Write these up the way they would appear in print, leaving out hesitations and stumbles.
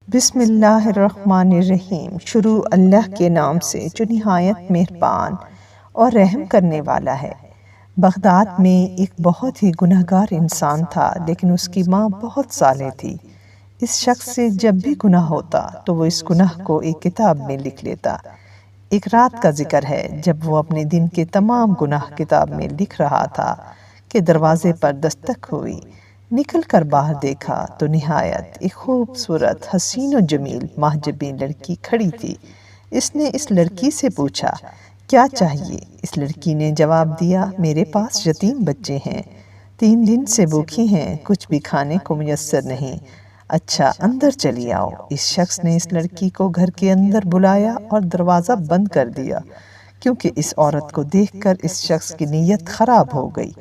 بسم اللہ الرحمن الرحیم۔ شروع اللہ کے نام سے جو نہایت مہربان اور رحم کرنے والا ہے۔ بغداد میں ایک بہت ہی گناہگار انسان تھا، لیکن اس کی ماں بہت صالح تھی۔ اس شخص سے جب بھی گناہ ہوتا تو وہ اس گناہ کو ایک کتاب میں لکھ لیتا۔ ایک رات کا ذکر ہے جب وہ اپنے دن کے تمام گناہ کتاب میں لکھ رہا تھا کہ دروازے پر دستک ہوئی۔ نکل کر باہر دیکھا تو نہایت ایک خوبصورت حسین و جمیل محجبین لڑکی کھڑی تھی۔ اس نے اس لڑکی سے پوچھا، کیا چاہیے؟ اس لڑکی نے جواب دیا، میرے پاس یتیم بچے ہیں، 3 دن سے بھوکھی ہیں، کچھ بھی کھانے کو میسر نہیں۔ اچھا، اندر چلی آؤ۔ اس شخص نے اس لڑکی کو گھر کے اندر بلایا اور دروازہ بند کر دیا، کیونکہ اس عورت کو دیکھ کر اس شخص کی نیت خراب ہو گئی۔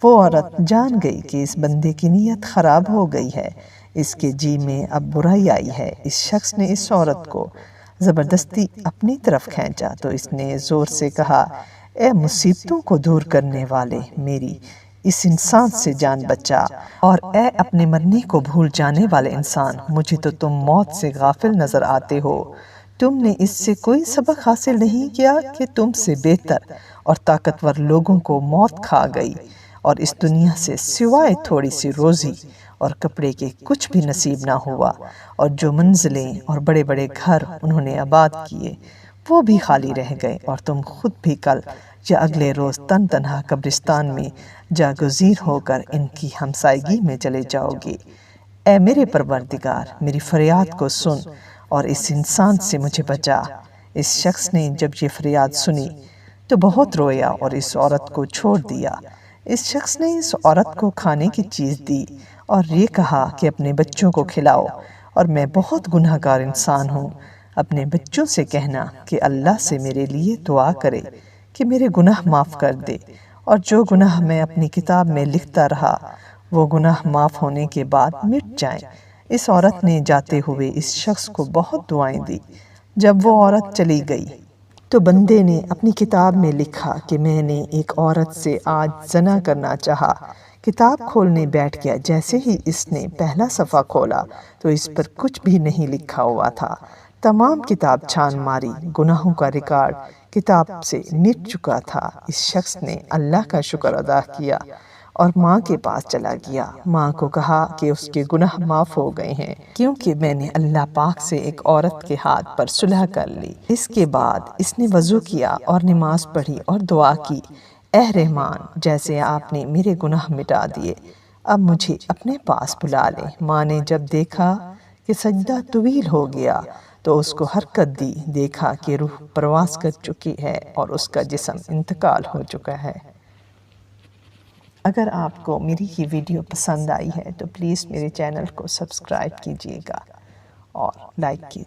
وہ عورت جان گئی کہ اس بندے کی نیت خراب ہو گئی ہے، اس کے جی میں اب برائی آئی ہے۔ اس شخص نے اس عورت کو زبردستی اپنی طرف کھینچا تو اس نے زور سے کہا، اے مصیبتوں کو دور کرنے والے، میری اس انسان سے جان بچا، اور اے اپنے مرنے کو بھول جانے والے انسان، مجھے تو تم موت سے غافل نظر آتے ہو۔ تم نے اس سے کوئی سبق حاصل نہیں کیا کہ تم سے بہتر اور طاقتور لوگوں کو موت کھا گئی، اور اس دنیا سے سوائے تھوڑی سی روزی اور کپڑے کے کچھ بھی نصیب نہ ہوا، اور جو منزلیں اور بڑے بڑے گھر انہوں نے آباد کیے وہ بھی خالی رہ گئے، اور تم خود بھی کل یا اگلے روز تن تنہا قبرستان میں جاگزیر ہو کر ان کی ہمسائیگی میں چلے جاؤ گے۔ اے میرے پروردگار، میری فریاد کو سن اور اس انسان سے مجھے بچا۔ اس شخص نے جب یہ فریاد سنی تو بہت رویا اور اس عورت کو چھوڑ دیا۔ اس شخص نے اس عورت کو کھانے کی چیز دی اور یہ کہا کہ اپنے بچوں کو کھلاؤ، اور میں بہت گناہگار انسان ہوں۔ اپنے بچوں سے کہنا کہ اللہ سے میرے لیے دعا کرے کہ میرے گناہ معاف کر دے، اور جو گناہ میں اپنی کتاب میں لکھتا رہا وہ گناہ معاف ہونے کے بعد مٹ جائیں۔ اس عورت نے جاتے ہوئے اس شخص کو بہت دعائیں دی۔ جب وہ عورت چلی گئی تو بندے نے اپنی کتاب میں لکھا کہ میں نے ایک عورت سے آج زنا کرنا چاہا۔ کتاب کھولنے بیٹھ گیا، جیسے ہی اس نے پہلا صفحہ کھولا تو اس پر کچھ بھی نہیں لکھا ہوا تھا۔ تمام کتاب چھان ماری، گناہوں کا ریکارڈ کتاب سے مٹ چکا تھا۔ اس شخص نے اللہ کا شکر ادا کیا اور ماں کے پاس چلا گیا۔ ماں کو کہا کہ اس کے گناہ معاف ہو گئے ہیں، کیونکہ میں نے اللہ پاک سے ایک عورت کے ہاتھ پر صلح کر لی۔ اس کے بعد اس نے وضو کیا اور نماز پڑھی اور دعا کی، اے رحمان، جیسے آپ نے میرے گناہ مٹا دیے، اب مجھے اپنے پاس بلا لے۔ ماں نے جب دیکھا کہ سجدہ طویل ہو گیا تو اس کو حرکت دی، دیکھا کہ روح پرواز کر چکی ہے اور اس کا جسم انتقال ہو چکا ہے۔ اگر آپ کو میری یہ ویڈیو پسند آئی ہے تو پلیز میرے چینل کو سبسکرائب کیجیے گا اور لائک کیجیے۔